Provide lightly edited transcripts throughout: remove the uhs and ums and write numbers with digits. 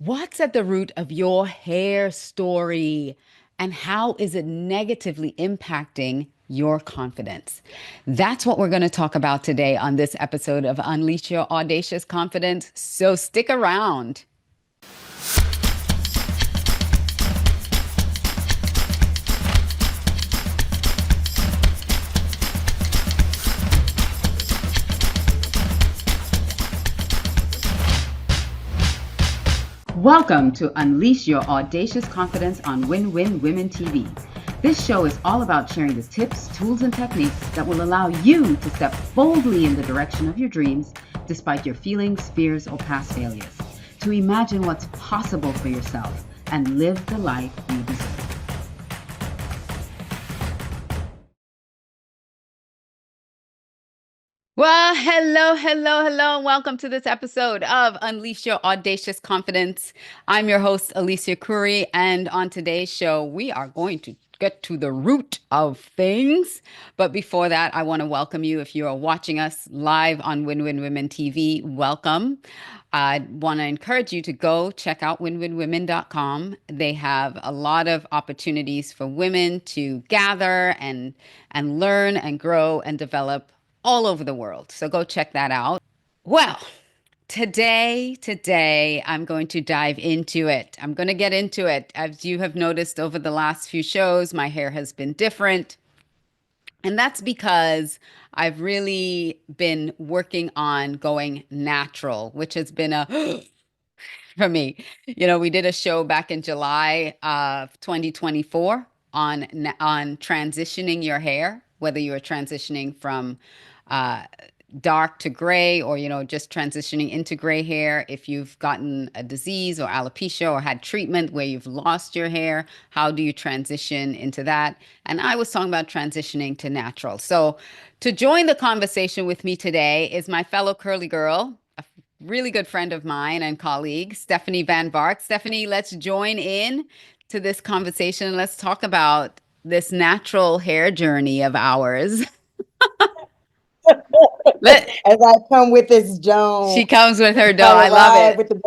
What's at the root of your hair story and how is it negatively impacting your confidence? That's what we're going to talk about today on this episode of Unleash Your Audacious Confidence. So stick around. Welcome to Unleash Your Audacious Confidence on Win Win Women TV. This show is all about sharing the tips, tools, and techniques that will allow you to step boldly in the direction of your dreams despite your feelings, fears, or past failures. To imagine what's possible for yourself and live the life you deserve. Well, hello, and welcome to this episode of Unleash Your Audacious Confidence. I'm your host, Alicia Couri, and on today's show, we are going to get to the root of things. But before that, I want to welcome you. If you are watching us live on Win Win Women TV, welcome. I want to encourage you to go check out winwinwomen.com. They have a lot of opportunities for women to gather and learn and grow and develop all over the world. So go check that out. Well, today, I'm going to dive into it. I'm going to get into it. As you have noticed over the last few shows, my hair has been different. And that's because I've really been working on going natural, which has been a for me. We did a show back in July of 2024 on transitioning your hair, whether you are transitioning from uh, dark to gray or just transitioning into gray hair. If you've gotten a disease or alopecia or had treatment where you've lost your hair, how do you transition into that? And I was talking about transitioning to natural. So to join the conversation with me today is my fellow curly girl, really good friend of mine and colleague, Stephanie van Vark. Stephanie, let's join in to this conversation. Let's talk about this natural hair journey of ours. Let As I come with this She Joan, comes with her dough. I I love arrive it. with the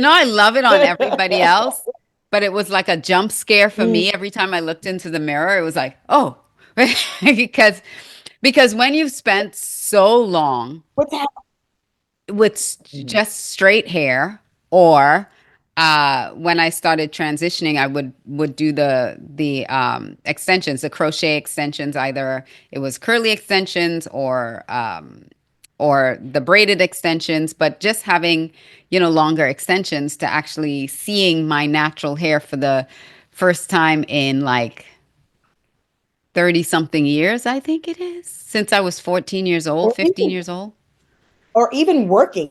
I love it on everybody Joan. else, but it was like a jump scare for Mm, me every time I looked into the mirror. It was like, oh, because when you've spent so long what's happening? with just straight hair, or when I started transitioning, I would do the extensions, the crochet extensions. Either it was curly extensions or the braided extensions, but just having longer extensions to actually seeing my natural hair for the first time in like 30 something years, I think it is, since I was 14 years old, Or 15 even, years old. or even working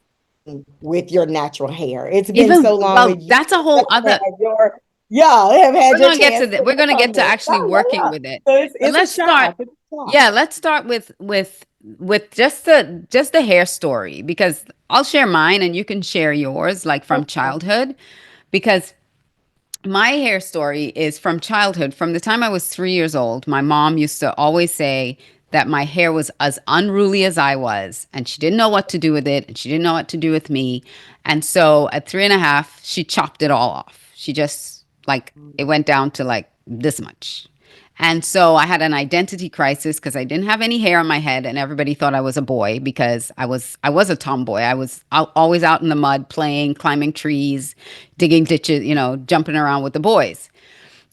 with your natural hair. It's been Even so long well, that you that's a whole have other. had your, yeah, have had We're your gonna get to chance that. to We're work gonna get on to this. actually working Yeah. with it. So it's, But it's a let's start. shop. It's a shop. Yeah, let's start with just the hair story, because I'll share mine and you can share yours, like from Okay. childhood, because my hair story is from childhood. From the time I was 3 years old, my mom used to always say that my hair was as unruly as I was, and she didn't know what to do with it, and she didn't know what to do with me. And so at 3.5, she chopped it all off. She just, like, it went down to like this much. And so I had an identity crisis because I didn't have any hair on my head, and everybody thought I was a boy because I was a tomboy. I was always out in the mud playing, climbing trees, digging ditches, jumping around with the boys.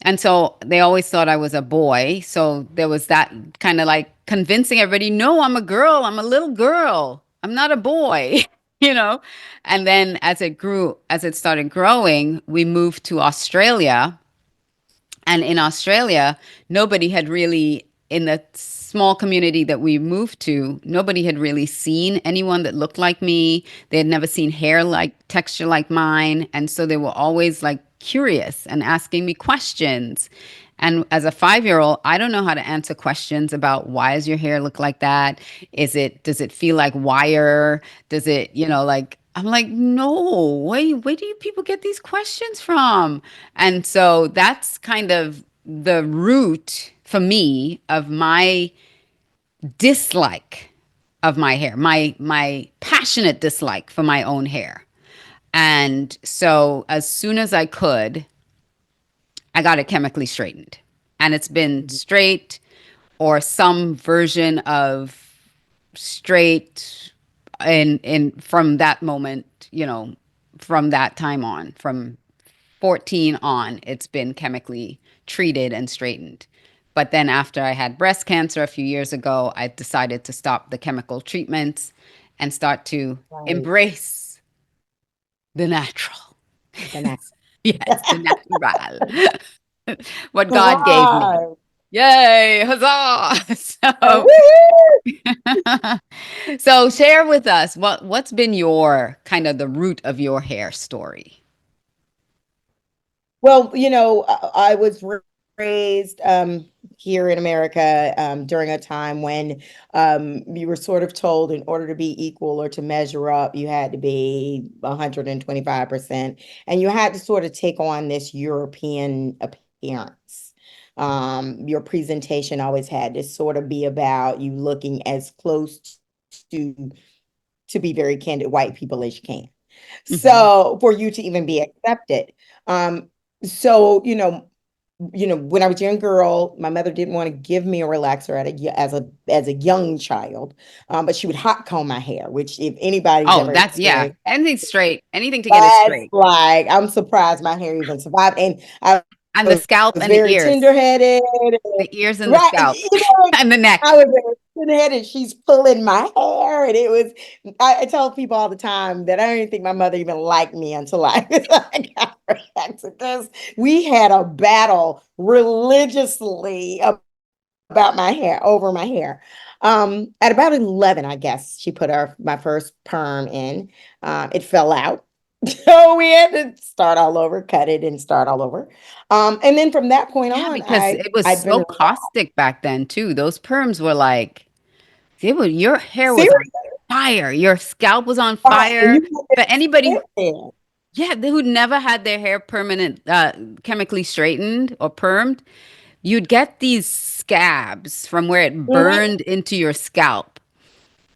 And so they always thought I was a boy. So there was that kind of like convincing everybody, no, I'm a girl. I'm a little girl. I'm not a boy, you know? And then as it started growing, we moved to Australia, and in Australia, nobody had really, in the small community that we moved to, nobody had really seen anyone that looked like me. They had never seen hair like texture like mine. And so they were always like curious and asking me questions. And as a 5-year old, I don't know how to answer questions about why does your hair look like that? Does it feel like wire? Does it, like, I'm like, no, where do you people get these questions from? And so that's kind of the root for me of my dislike of my hair, my passionate dislike for my own hair. And so as soon as I could, I got it chemically straightened. And it's been Mhm. straight or some version of straight in from that moment, from that time on, from 14 on, it's been chemically treated and straightened. But then after I had breast cancer a few years ago, I decided to stop the chemical treatments and start to Right. embrace the natural. The next. Yes, the natural. What God gave me. Right. Yay, huzzah. So, Woo! so share with us what's been your kind of the root of your hair story. Well, I was raised here in America during a time when you were sort of told in order to be equal or to measure up, you had to be 125%, and you had to sort of take on this European appearance. Your presentation always had to sort of be about you looking as close to, to be very candid, white people as you can. Hmm. So for you to even be accepted. Um, so, when I was a young girl, my mother didn't want to give me a relaxer as a young child, but she would hot comb my hair, which if anybody's Oh, ever that's yeah. experienced, Anything straight, anything to get it that's straight. like I'm surprised my hair even survived. And I And the scalp was and the very ears. tender-headed. The ears and the Right, scalp and the I neck. was very tender-headed. She's pulling my hair, and it was. I tell people all the time that I don't even think my mother even liked me until I, I got her accident, because we had a battle religiously about my hair, over my hair. At about 11, I guess she put my first perm in. It fell out. So we had to start all over, cut it and start all over. And then from that point Yeah, on, because it was I've been so caustic back then too. Those perms were like, your hair was on serious. fire. Your scalp was on Right. And fire. you have For to anybody, sit there. yeah, who never had their hair chemically straightened or permed, you'd get these scabs from where it Mhm. burned into your scalp.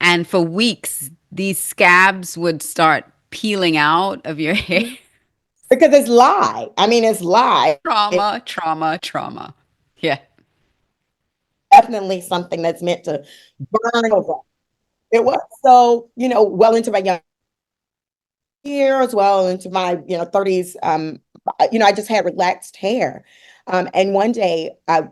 And for weeks, these scabs would start peeling out of your hair. Because it's live. I mean, it's live. It's Trauma, trauma, trauma. Yeah. definitely something that's meant to burn over. It was so, well into my young years, well into my, 30s. I just had relaxed hair. And one day, a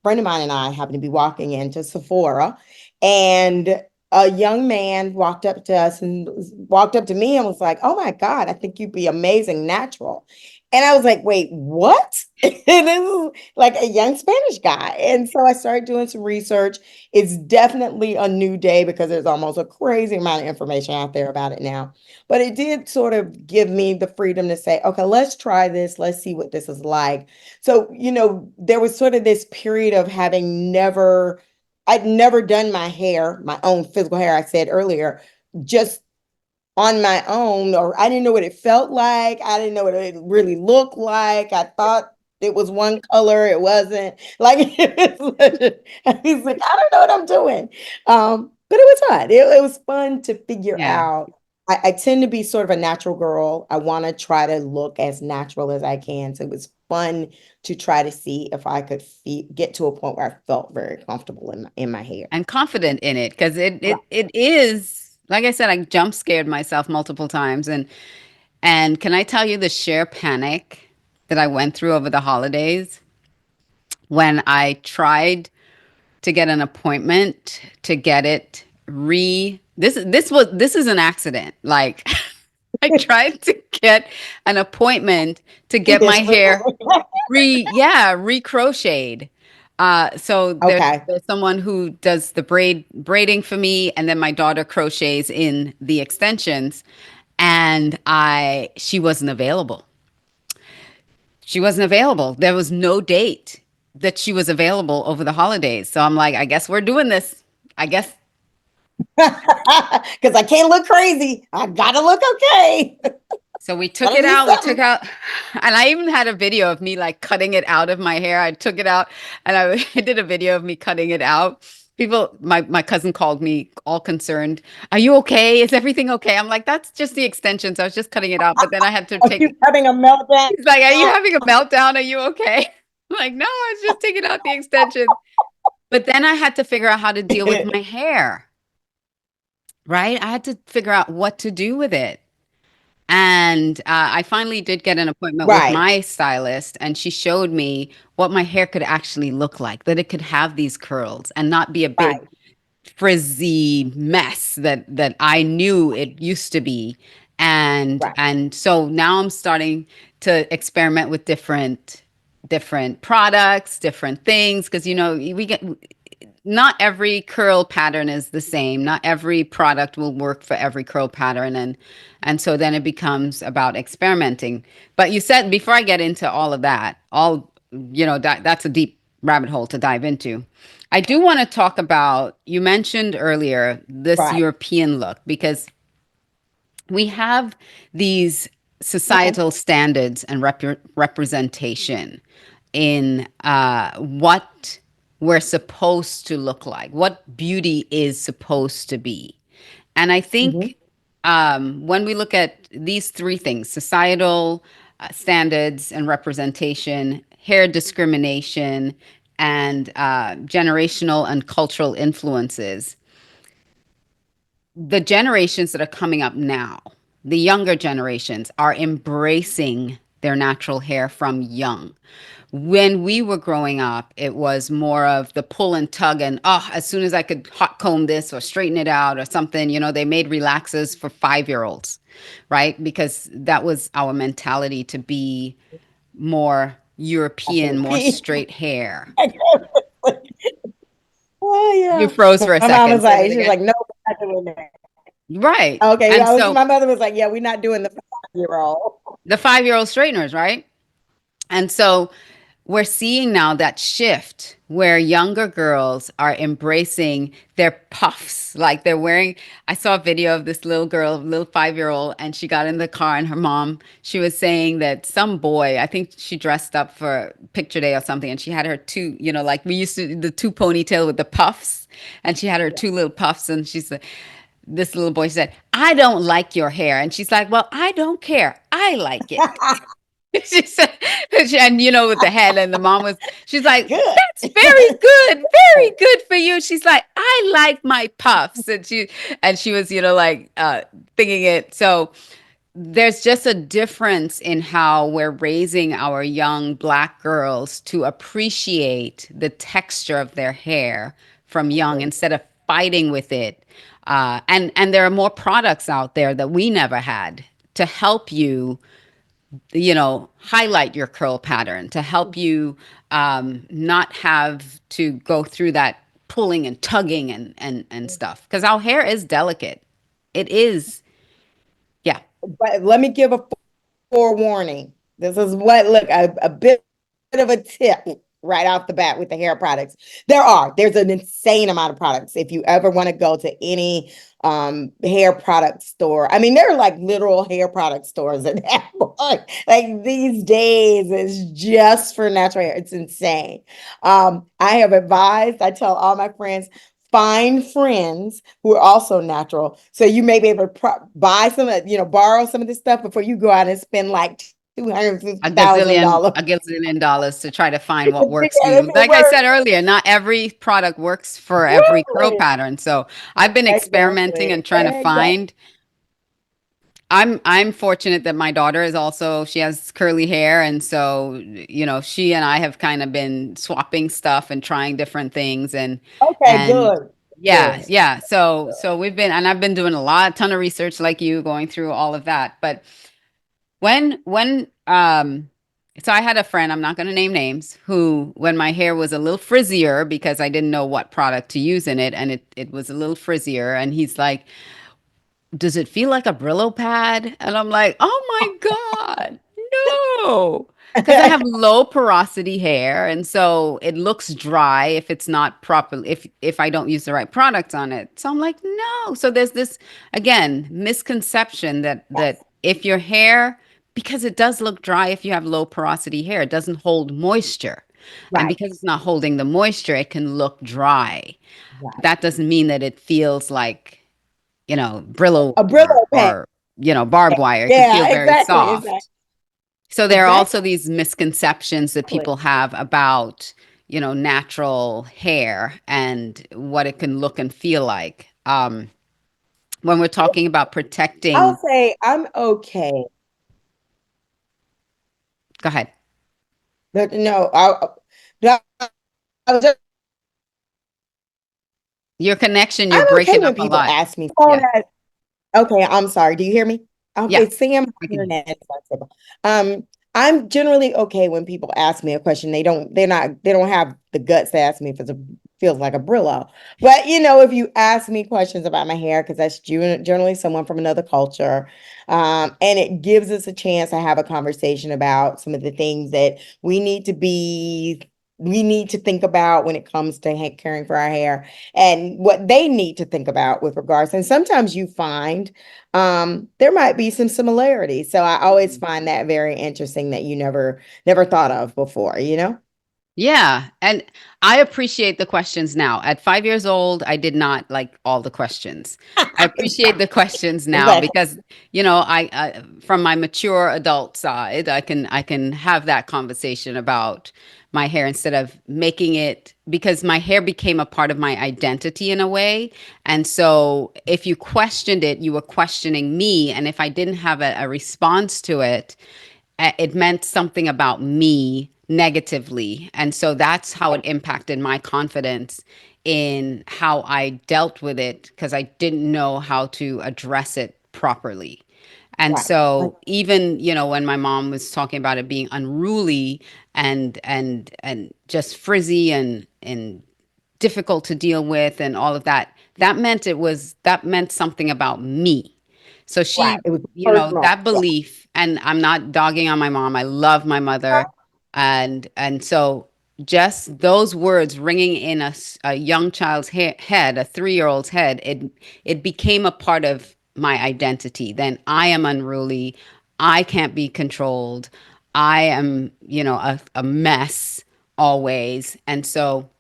friend of mine and I happened to be walking into Sephora, and a young man walked up to us and walked up to me and was like, "Oh my God, I think you'd be amazing natural." And I was like, "Wait, what?" And this is like a young Spanish guy. And so I started doing some research. It's definitely a new day because there's almost a crazy amount of information out there about it now. But it did sort of give me the freedom to say, okay, let's try this. Let's see what this is like. So, there was sort of this period of I'd never done my hair, my own physical hair, I said earlier, just on my own, or I didn't know what it felt like. I didn't know what it really looked like. I thought it was one color. It wasn't like he's like, I don't know what I'm doing. But it was fun. It was fun to figure Yeah. out. I tend to be sort of a natural girl. I want to try to look as natural as I can. So it was fun to try to see if I could get to a point where I felt very comfortable in my hair. And confident in it because it, Right. it it is, like I said, I jump scared myself multiple times. And can I tell you the sheer panic that I went through over the holidays when I tried to get an appointment to get it this is an accident. Like I tried to get an appointment to Do get my this hair frequently. recrocheted. So Okay. there's someone who does the braiding for me, and then my daughter crochets in the extensions, and she wasn't available. She wasn't available. There was no date that she was available over the holidays. So I'm like, I guess we're doing this. I guess. Because I can't look crazy. I gotta look okay. So we took Gotta it do out. We took something. out, and I even had a video of me like cutting it out of my hair. I took it out, and I, I did a video of me cutting it out. People, my cousin called me all concerned. Are you okay? Is everything okay? I'm like, that's just the extensions. I was just cutting it out, but then I had to Are you take. having a meltdown? He's like, are you having a meltdown? Are you okay? I'm like, no, I was just taking out the extensions. But then I had to figure out how to deal with my hair, right? I had to figure out what to do with it. And I finally did get an appointment with Right, my stylist, and she showed me what my hair could actually look like, that it could have these curls and not be a big right, frizzy mess that I knew it used to be. right. And so now I'm starting to experiment with different products, different things, because we get not every curl pattern is the same. Not every product will work for every curl pattern, and so then it becomes about experimenting. But you said before I get into all of that, that's a deep rabbit hole to dive into. I do want to talk about, you mentioned earlier this Right. European look, because we have these Okay. societal standards and representation in what we're supposed to look like, what beauty is supposed to be. And I Hmm. think when we look at these three things, societal standards and representation, hair discrimination, and generational and cultural influences, the generations that are coming up now, the younger generations, are embracing their natural hair from young. When we were growing up, it was more of the pull and tug, and as soon as I could hot comb this or straighten it out or something, they made relaxers for 5-year-olds, right? Because that was our mentality, to be more European, more straight hair. Oh You yeah. froze for a My mom second. was Say that like, she was again. like, no, we're not doing that. Right. Okay, And yeah, so my mother was like, yeah, we're not doing the 5-year old. the 5-year-old straighteners, right? And so we're seeing now that shift where younger girls are embracing their puffs. Like they're wearing, I saw a video of this little girl, little 5-year-old, and she got in the car and her mom, she was saying that some boy, I think she dressed up for picture day or something, and she had her two, like we used to, the two ponytail with the puffs. And she had her two little puffs, and she's like, this little boy said, I don't like your hair. And she's like, well, I don't care. I like it. She said, and with the head, and the mom was, she's like, Good. that's very good for you. She's like, I like my puffs. And she was, like thinking it. So there's just a difference in how we're raising our young Black girls to appreciate the texture of their hair from young instead of fighting with it. And there are more products out there that we never had to help you, highlight your curl pattern, to help you not have to go through that pulling and tugging and stuff. Because our hair is delicate. It is, yeah. But let me give a forewarning. This is what, look, a bit of a tip right off the bat with the hair products. There's an insane amount of products. If you ever want to go to any hair product store, I mean, there are like literal hair product stores at that point. Like these days, it's just for natural hair. It's insane. I have advised, I tell all my friends, find friends who are also natural. So you may be able to buy some, borrow some of this stuff before you go out and spend like two hundred A fifty thousand gazillion, dollars. a gazillion dollars to try to find what works for If you. it Like I works, said earlier, not every product works for every curl right? pattern. So I've been experimenting Exactly. and trying to Exactly. find. I'm fortunate that my daughter is also, she has curly hair, and so she and I have kind of been swapping stuff and trying different things, Okay, and good. yeah, Good. yeah. So we've been, and I've been doing ton of research like you, going through all of that. But when so I had a friend, I'm not going to name names, who, when my hair was a little frizzier, because I didn't know what product to use in it, and it was a little frizzier, and he's like, does it feel like a Brillo pad? And I'm like, oh my God, no. Because I have low porosity hair, and so it looks dry if it's not properly, if I don't use the right products on it. So I'm like, no. So there's this, again, misconception that Yes. if your hair, because it does look dry if you have low porosity hair, it doesn't hold moisture. And Right. because it's not holding the moisture, it can look dry. Right. That doesn't mean that it feels like, Brillo A wire Brillo pad. or, barbed wire. It could feel Yeah, very exactly. soft. Exactly. So there are Exactly. also these misconceptions that people have about, natural hair and what it can look and feel like. When we're talking about I'll protecting, say I'm okay. go ahead. No, no, I was just, Your connection, you're I'm okay breaking up when a people lot. ask me. Yeah. Okay, I'm sorry. Do you hear me? Yeah. It's Sam. I can. Internet is not stable. I'm generally okay when people ask me a question. They don't have the guts to ask me if feels like a Brillo. But if you ask me questions about my hair, because that's generally someone from another culture, and it gives us a chance to have a conversation about some of the things that we need to think about when it comes to caring for our hair and what they need to think about with regards. And sometimes you find there might be some similarities. So I always find that very interesting that you never thought of before, you know? Yeah, and I appreciate the questions now. At 5 years old, I did not like all the questions. I appreciate the questions now Exactly. because, from my mature adult side, I can have that conversation about my hair instead of making it because my hair became a part of my identity in a way. And so if you questioned it, you were questioning me. And if I didn't have a response to it, it meant something about me negatively. And so that's how it impacted my confidence in how I dealt with it because I didn't know how to address it properly. And Right. so even, when my mom was talking about it being unruly and just frizzy and difficult to deal with and all of that, that meant something about me. So Right. she, It was personal. that Yeah. belief, and I'm not dogging on my mom. I love my mother. And so just those words ringing in a young child's head, a 3-year-old's head, it became a part of my identity. Then I am unruly. I can't be controlled. I am, a mess always. And so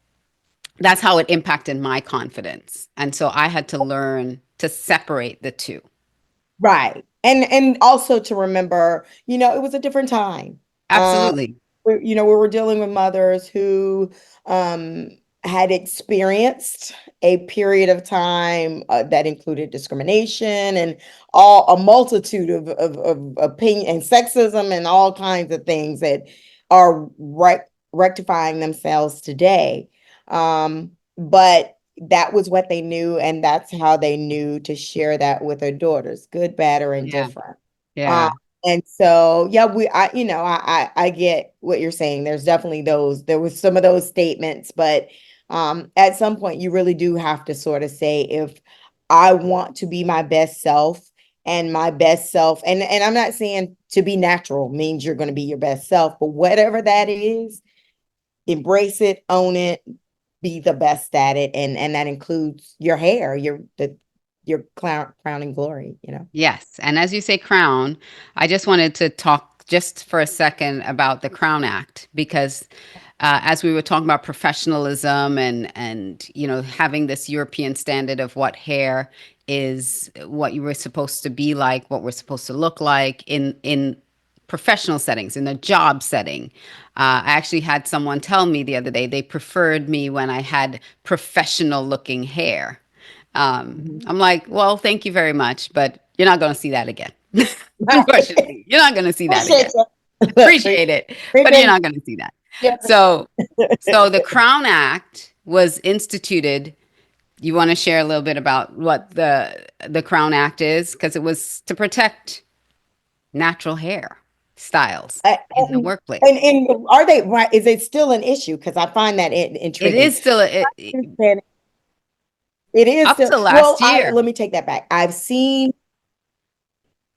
that's how it impacted my confidence. And so I had to learn to separate the two. Right. And also to remember, it was a different time. Um, Absolutely. we were dealing with mothers who um had experienced a period of time that included discrimination and all a multitude of opinion and sexism and all kinds of things that are rectifying themselves today. But that was what they knew, and that's how they knew to share that with their daughters, good, bad, or Yeah. indifferent. Um, Yeah. and so, yeah, I get what you're saying. There was some of those statements, but at some point, you really do have to sort of say, if I want to be my best self and my best self, and I'm not saying to be natural means you're going to be your best self, but whatever that is, embrace it, own it, be the best at it, and that includes your hair, your crowning glory, you know. Yes. And as you say, crown, I just wanted to talk just for a second about the Crown Act because as we were talking about professionalism and having this European standard of what hair is, what you were supposed to be like, what we're supposed to look like in professional settings, in a job setting. I actually had someone tell me the other day they preferred me when I had professional looking hair. Mhm. I'm like, well, thank you very much, but you're not going to see that again. Right. Unfortunately, you're not going to see that Appreciate again. you. Appreciate it, but you're Appreciate not going to see that. you. So, so the Crown Act was instituted. You want to share a little bit about what the Crown Act is? Because it was to protect natural hair styles Uh, in the And, workplace. and are they right? Is it still an issue? Because I find that It intriguing. is still It is up still, to well, last I year. let me take that back. I've seen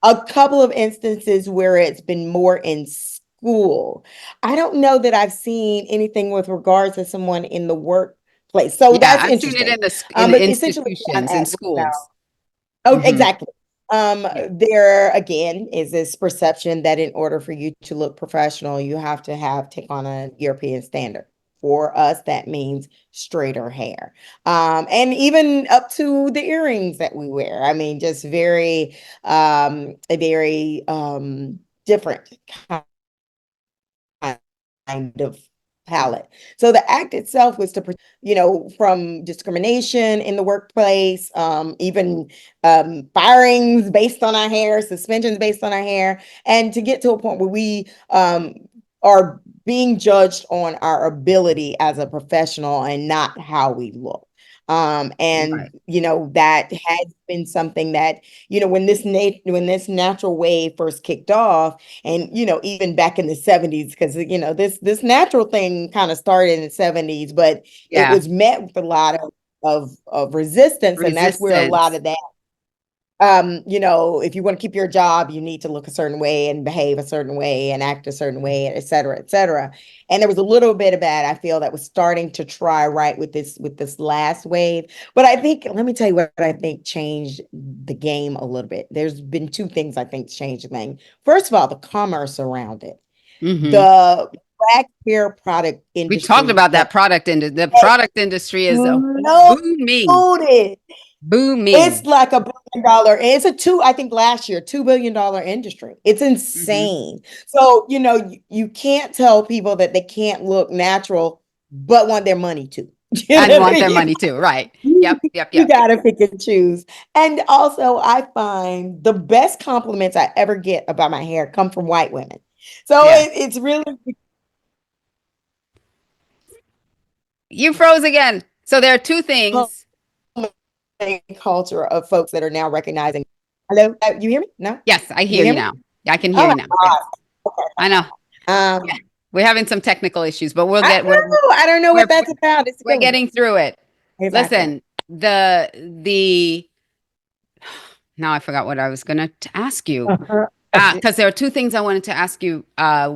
a couple of instances where it's been more in school. I don't know that I've seen anything with regards to someone in the workplace. So Yeah, that's I've seen it interesting. in But essentially, what I'm institutions, in at, schools. oh, Hmm. exactly. Yeah. There again is this perception that in order for you to look professional, you have to have take on a European standard. For us, that means straighter hair. And even up to the earrings that we wear. I mean, just a very different kind of palette. So the act itself was to, from discrimination in the workplace, even firings based on our hair, suspensions based on our hair, and to get to a point where we are being judged on our ability as a professional and not how we look. And Right. that has been something that, when this natural wave first kicked off, and even back in the 70s, because this natural thing kind of started in the 70s, but it Yeah. was met with a lot of resistance, and that's where a lot Resistance. of that, if you want to keep your job, you need to look a certain way and behave a certain way and act a certain way, et cetera, et cetera. And there was a little bit of that, I feel, that was starting to try right with this last wave. But I think, let me tell you what I think changed the game a little bit. There's been two things I think changed the game. First of all, the commerce around it. Hmm. The black hair product We talked industry about has that product the product industry is booming, exploded. It's booming. like $1 billion. It's I think last year, $2 billion industry. It's Hmm. insane. So, you can't tell people that they can't look natural, but want their money too. And want their money too. Right. You, Yep. Yep. you Yep. gotta pick and choose. And also, I find the best compliments I ever get about my hair come from white women. So Yeah. it's really You froze again. So there are two become things. a culture of folks that are now recognizing. Hello, you hear me? No, Yes, I you hear hear you me? now. I can hear Oh my you now. Yes. I know. God. Yeah. We're having some technical issues, but I know. I don't know we're what that's about. It's we're killing me. getting through it. Exactly. Listen, the now I forgot what I was going to ask you. Uh-huh. Because there are two things I wanted to ask you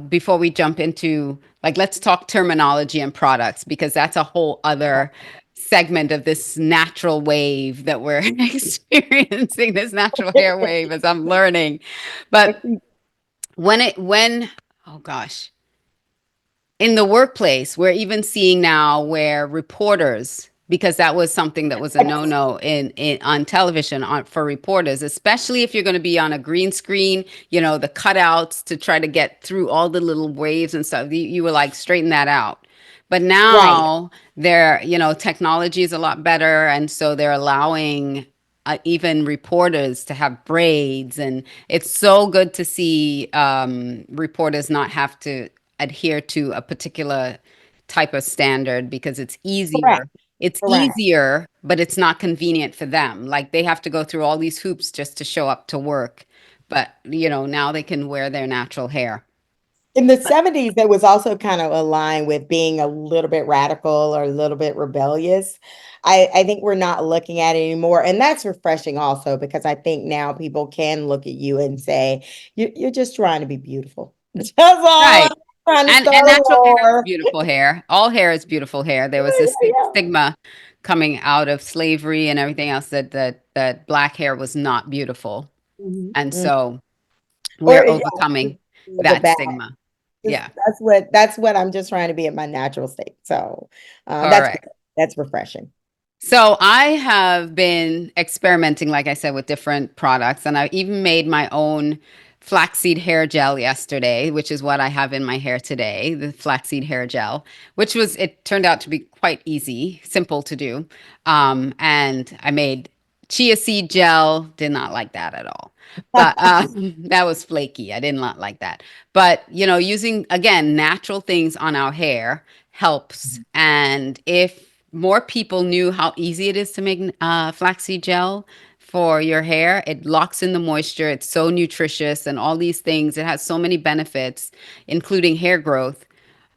before we jump into, like, let's talk terminology and products, because that's a whole other segment of this natural wave that we're experiencing, this natural hair wave as I'm learning. But oh gosh, in the workplace, we're even seeing now where reporters, because that was something that was a no-no on television for reporters, especially if you're going to be on a green screen, the cutouts to try to get through all the little waves and stuff. You were like, straighten that out. But Right. now technology is a lot better, and so they're allowing even reporters to have braids, and it's so good to see reporters not have to adhere to a particular type of standard because it's Correct. easier. It's Correct. easier, but it's not convenient for them. Like they have to go through all these hoops just to show up to work. But, now they can wear their natural hair. In the 70s, that was also kind of aligned with being a little bit radical or a little bit rebellious. I think we're not looking at it anymore. And that's refreshing also, because I think now people can look at you and say, you're just trying to be beautiful. That's all. I'm Right. trying to And start a natural hair is war. beautiful hair. All hair is beautiful hair. There was this big Yeah. stigma coming out of slavery and everything else that black hair was not beautiful. Mhm. And Mhm. so Or we're overcoming the that back. stigma. Just, Yeah. that's what I'm just trying to be in my natural state. So that's Correct. good. That's refreshing. So I have been experimenting, like I said, with different products, and I even made my own flaxseed hair gel yesterday, which is what I have in my hair today, the flaxseed hair gel, it turned out to be quite easy, simple to do. And I made chia seed gel, did not like that at all. But that was flaky. I did not like that. But, using, again, natural things on our hair helps. And if more people knew how easy it is to make flaxseed gel for your hair, it locks in the moisture. It's so nutritious and all these things. It has so many benefits, including hair growth.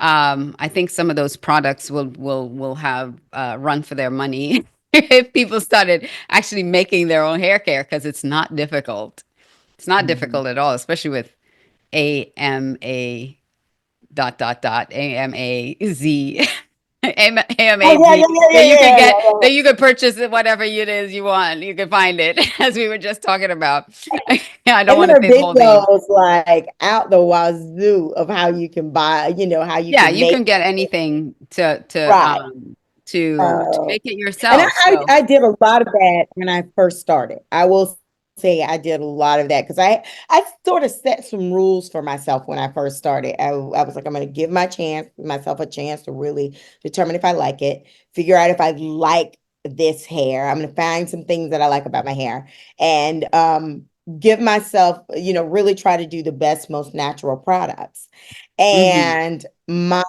I think some of those products will have run for their money if people started actually making their own hair care, because it's not difficult. It's not Mhm. difficult at all, especially with AMA dot dot dot AMAZ. AMA Oh yeah, yeah, yeah, that yeah, you could yeah, get, yeah, that you could purchase it, whatever it is you want. You can find it, as we were just talking about. I don't And want there to are say the whole name. videos like out the wazoo of how you can buy, how you Yeah, can you make can get it. anything Right. to Uh, make it and yourself. So, I did a lot of that when I first started. I will say I did a lot of that because I sort of set some rules for myself when I first started. I was like, I'm going to give myself a chance to really determine if I like it, figure out if I like this hair. I'm going to find some things that I like about my hair and give myself, really try to do the best, most natural products. mhm. And my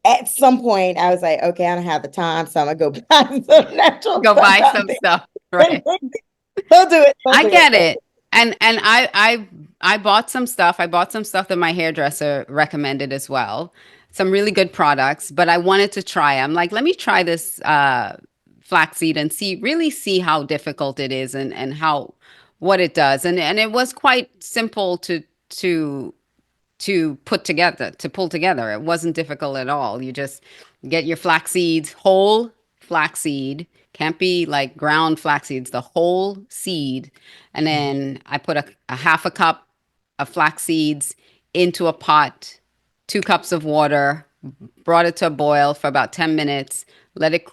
at some point I was like, okay, I don't have the time, so I'm gonna go buy some natural Go stuff buy out some there. stuff, And right? they'll do it. They'll I do it. get it. And I bought some stuff. I bought some stuff that my hairdresser recommended as well. Some really good products, but I wanted to try. I'm like, let me try this flaxseed and see how difficult it is and how what it does. And it was quite simple to to pull together. It wasn't difficult at all. You just get your flax seeds, whole flaxseed, can't be like ground flax seeds, the whole seed. And then I put a half a cup of flax seeds into a pot, 2 cups of water, brought it to a boil for about 10 minutes, let it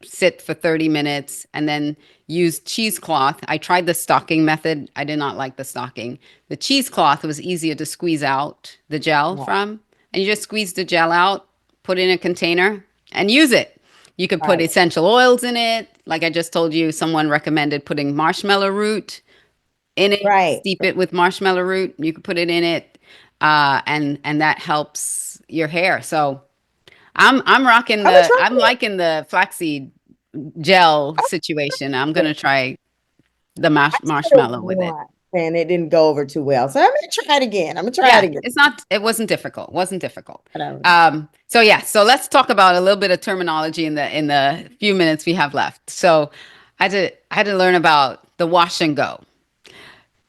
sit for 30 minutes, and then use cheesecloth. I tried the stocking method. I did not like the stocking. The cheesecloth was easier to squeeze out the gel Right, from. And you just squeeze the gel out, put it in a container, and use it. You could put right, essential oils in it. Like I just told you, someone recommended putting marshmallow root in it, right. steep it with marshmallow root. You could put it in it, and that helps your hair. So I'm gonna try I'm it. liking the flaxseed gel situation. I'm gonna try the I tried it marshmallow with it. once and it didn't go over too well. So I'm gonna try it again. I'm gonna try it Yeah, again. it wasn't difficult. Wasn't difficult. Whatever. So yeah, so let's talk about a little bit of terminology in the few minutes we have left. So I had to learn about the wash and go,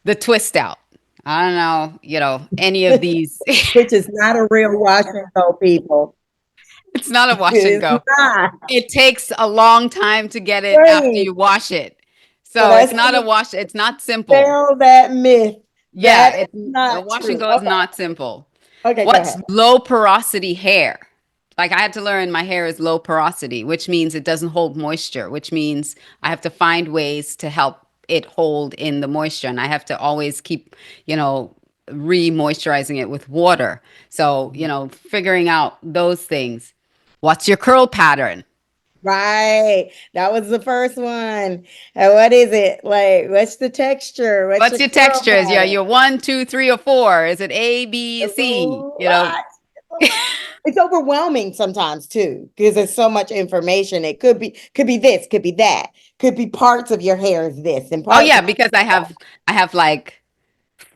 the twist out. I don't know, any of these. Which is not a real wash and go, people. It's not a wash and It's go. not. It takes a long time to get it after Right. you wash it. So So it's let's not a wash, it's not simple. dispel that myth. Yeah, That is it's a not wash and true. go is Okay. not simple. Okay, go What's ahead. low porosity hair? Like I had to learn my hair is low porosity, which means it doesn't hold moisture, which means I have to find ways to help it hold in the moisture. And I have to always keep, you know, re-moisturizing it with water. So, figuring out those things. What's your curl pattern? Right. That was the first one. And what is it? Like, what's the texture? What's What's your your curl textures? Yeah, pattern? you're one, two, three, or four. Is it A, B, It's a C? lot. It's a lot. It's overwhelming sometimes too, because there's so much information. It could be this, could be that, could be parts of your hair is this, and Oh parts yeah, of because I have like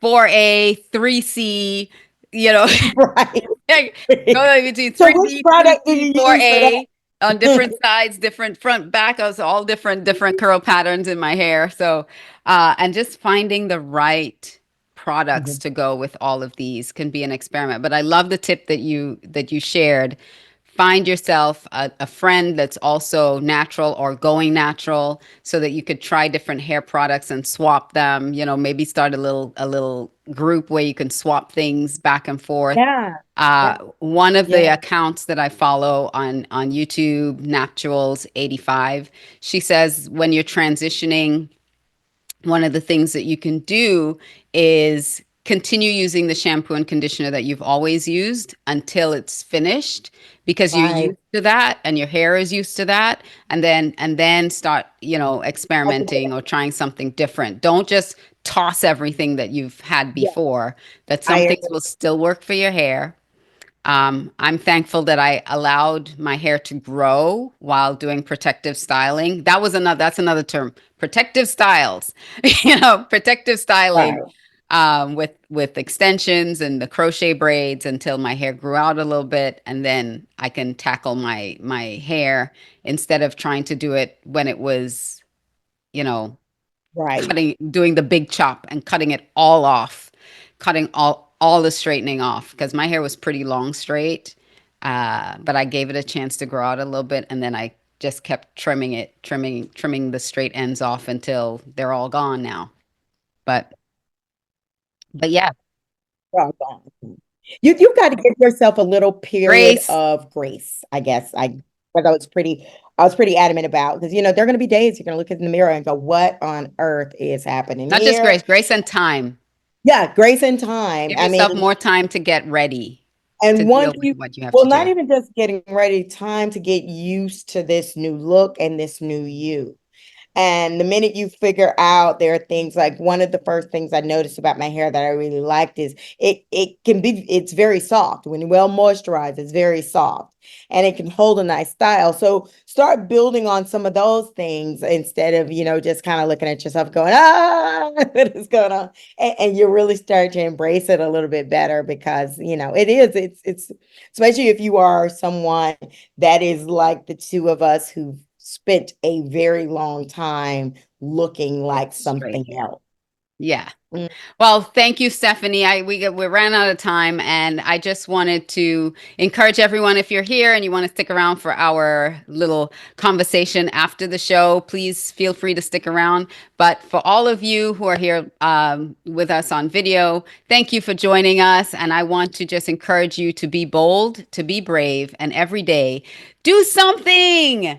4A, 3C, you know, right. like, go between So which 3B, product do 3C, you use for 4A on that? different sides, different front, back, of all different curl patterns in my hair. So, and just finding the right products Mhm. to go with all of these can be an experiment. But I love the tip that you shared. Find yourself a friend that's also natural or going natural so that you could try different hair products and swap them, maybe start a little group where you can swap things back and forth. Yeah. Yeah. One of the Yeah. accounts that I follow on YouTube, Naturals85, she says when you're transitioning, one of the things that you can do is continue using the shampoo and conditioner that you've always used until it's finished because you're Right. used to that and your hair is used to that, and then start, experimenting or trying something different. Don't just toss everything that you've had Yeah. before. That I some things agree. will still work for your hair. I'm thankful that I allowed my hair to grow while doing protective styling. That's another term, protective styles. Protective styling, Right. with extensions and the crochet braids until my hair grew out a little bit, and then I can tackle my hair instead of trying to do it when it was, you know, Right. doing the big chop and cutting it all off, cutting all the straightening off because my hair was pretty long straight. But I gave it a chance to grow out a little bit, and then I just kept trimming it, trimming the straight ends off until they're all gone now. But yeah, Well done. You've got to give yourself a little period grace, of grace, I guess. What I was pretty adamant about because there are going to be days you're going to look in the mirror and go, "What on earth is happening not just here?" grace and time. Yeah, grace and time. Give I yourself mean, more time to get ready to and deal once with you, what you have well, to not do. even just getting ready, time to get used to this new look and this new you. And the minute you figure out there are things like one of the first things I noticed about my hair that I really liked is it's very soft. When well moisturized, it's very soft and it can hold a nice style. So start building on some of those things instead of, just kind of looking at yourself going, what is going on? And you really start to embrace it a little bit better because, it's especially if you are someone that is like the two of us who spent a very long time looking With like straight something hair. else. Yeah. Mm. Well, thank you, Stephanie. We ran out of time, and I just wanted to encourage everyone, if you're here and you want to stick around for our little conversation after the show, please feel free to stick around. But for all of you who are here with us on video, thank you for joining us. And I want to just encourage you to be bold, to be brave, and every day do something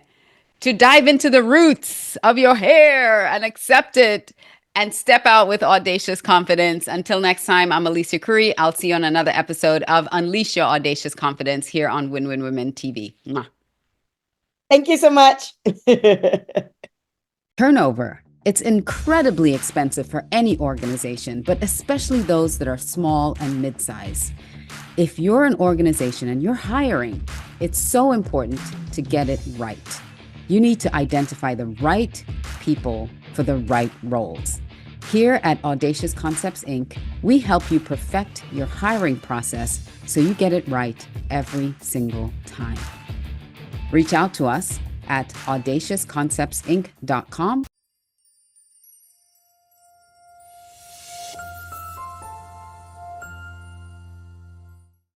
to dive into the roots of your hair and accept it and step out with audacious confidence. Until next time, I'm Alicia Couri. I'll see you on another episode of Unleash Your Audacious Confidence here on Win Win Women TV. Mwah. Thank you so much. Turnover. It's incredibly expensive for any organization, but especially those that are small and mid-size. If you're an organization and you're hiring, it's so important to get it right. You need to identify the right people for the right roles. Here at Audacious Concepts, Inc., we help you perfect your hiring process so you get it right every single time. Reach out to us at audaciousconceptsinc.com